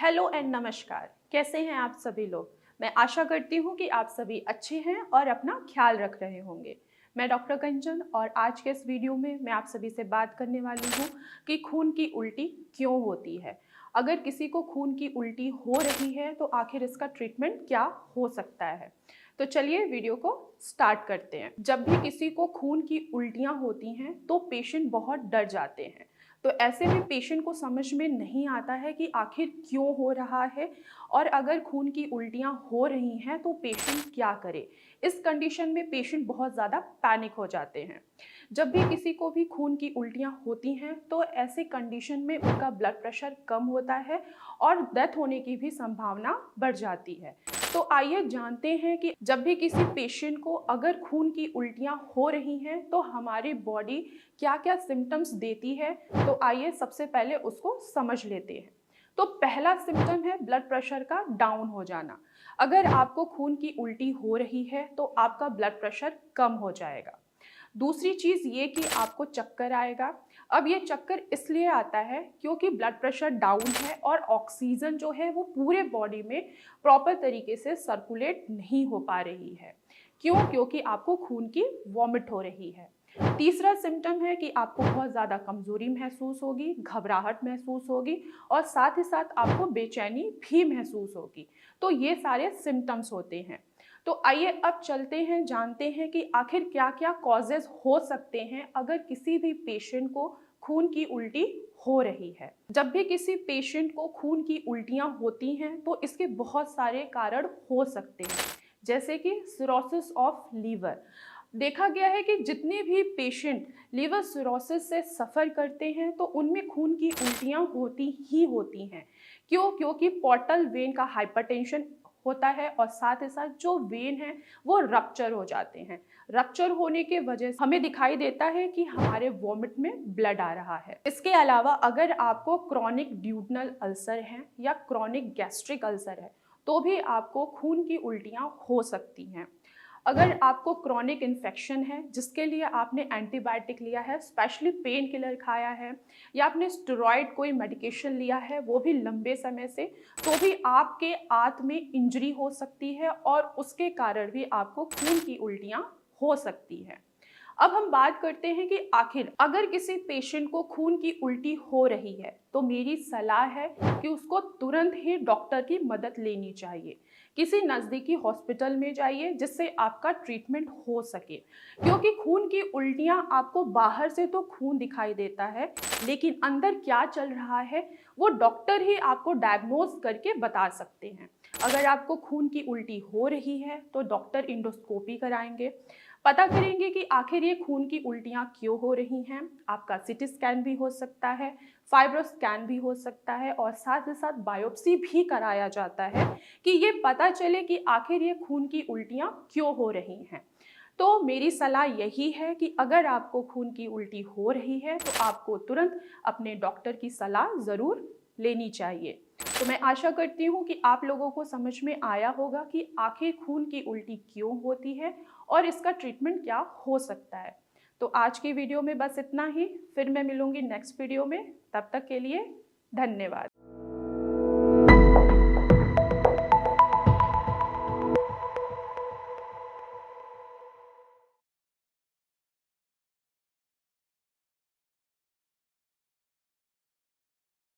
Hello and नमस्कार। कैसे हैं आप सभी लोग। मैं आशा करती हूँ कि आप सभी अच्छे हैं और अपना ख्याल रख रहे होंगे। मैं डॉक्टर कंचन और आज के इस वीडियो में मैं आप सभी से बात करने वाली हूँ कि खून की उल्टी क्यों होती है। अगर किसी को खून की उल्टी हो रही है तो आखिर इसका ट्रीटमेंट क्या हो सकता है। तो चलिए वीडियो को स्टार्ट करते हैं। जब भी किसी को खून की उल्टियाँ होती हैं तो पेशेंट बहुत डर जाते हैं। तो ऐसे में पेशेंट को समझ में नहीं आता है कि आखिर क्यों हो रहा है और अगर खून की उल्टियाँ हो रही हैं तो पेशेंट क्या करे। इस कंडीशन में पेशेंट बहुत ज़्यादा पैनिक हो जाते हैं। जब भी किसी को भी खून की उल्टियाँ होती हैं तो ऐसे कंडीशन में उनका ब्लड प्रेशर कम होता है और डेथ होने की भी संभावना बढ़ जाती है। तो आइए जानते हैं कि जब भी किसी पेशेंट को अगर खून की उल्टियाँ हो रही हैं तो हमारी बॉडी क्या क्या सिम्टम्स देती है। तो आइए सबसे पहले उसको समझ लेते हैं। तो पहला सिम्टम है ब्लड प्रेशर का डाउन हो जाना। अगर आपको खून की उल्टी हो रही है तो आपका ब्लड प्रेशर कम हो जाएगा। दूसरी चीज़ ये कि आपको चक्कर आएगा। अब ये चक्कर इसलिए आता है क्योंकि ब्लड प्रेशर डाउन है और ऑक्सीजन जो है वो पूरे बॉडी में प्रॉपर तरीके से सर्कुलेट नहीं हो पा रही है। क्यों? क्योंकि आपको खून की वॉमिट हो रही है। तीसरा सिम्टम है कि आपको बहुत ज़्यादा कमज़ोरी महसूस होगी, घबराहट महसूस होगी और साथ ही साथ आपको बेचैनी भी महसूस होगी। तो ये सारे सिम्टम्स होते हैं। तो आइए अब चलते हैं, जानते हैं कि आखिर क्या क्या कॉजेज़ हो सकते हैं अगर किसी भी पेशेंट को खून की उल्टी हो रही है। जब भी किसी पेशेंट को खून की उल्टियाँ होती हैं तो इसके बहुत सारे कारण हो सकते हैं, जैसे कि सिरोसिस ऑफ लीवर। देखा गया है कि जितने भी पेशेंट लीवर सिरोसिस से सफ़र करते हैं तो उनमें खून की उल्टियाँ होती ही होती हैं। क्यों? क्योंकि पोर्टल वेन का हाइपरटेंशन होता है और साथ ही साथ जो वेन है वो रप्चर हो जाते हैं। रप्चर होने के वजह से हमें दिखाई देता है कि हमारे वॉमिट में ब्लड आ रहा है। इसके अलावा अगर आपको क्रॉनिक ड्यूडनल अल्सर है या क्रॉनिक गैस्ट्रिक अल्सर है तो भी आपको खून की उल्टियाँ हो सकती हैं। अगर आपको क्रॉनिक इन्फेक्शन है जिसके लिए आपने एंटीबायोटिक लिया है, स्पेशली पेन किलर खाया है या आपने स्टेरॉइड कोई मेडिकेशन लिया है वो भी लंबे समय से, तो भी आपके आंत में इंजरी हो सकती है और उसके कारण भी आपको खून की उल्टियाँ हो सकती हैं। अब हम बात करते हैं कि आखिर अगर किसी पेशेंट को खून की उल्टी हो रही है तो मेरी सलाह है कि उसको तुरंत ही डॉक्टर की मदद लेनी चाहिए। किसी नज़दीकी हॉस्पिटल में जाइए जिससे आपका ट्रीटमेंट हो सके, क्योंकि खून की उल्टियां आपको बाहर से तो खून दिखाई देता है लेकिन अंदर क्या चल रहा है वो डॉक्टर ही आपको डायग्नोज करके बता सकते हैं। अगर आपको खून की उल्टी हो रही है तो डॉक्टर इंडोस्कोपी कराएंगे, पता करेंगे कि आखिर ये खून की उल्टियाँ क्यों हो रही हैं। आपका सीटी स्कैन भी हो सकता है, फाइब्रो स्कैन भी हो सकता है और साथ ही साथ बायोप्सी भी कराया जाता है कि ये पता चले कि आखिर ये खून की उल्टियाँ क्यों हो रही हैं। तो मेरी सलाह यही है कि अगर आपको खून की उल्टी हो रही है तो आपको तुरंत अपने डॉक्टर की सलाह ज़रूर लेनी चाहिए। तो मैं आशा करती हूँ कि आप लोगों को समझ में आया होगा कि आखिर खून की उल्टी क्यों होती है और इसका ट्रीटमेंट क्या हो सकता है। तो आज की वीडियो में बस इतना ही, फिर मैं मिलूंगी नेक्स्ट वीडियो में। तब तक के लिए धन्यवाद।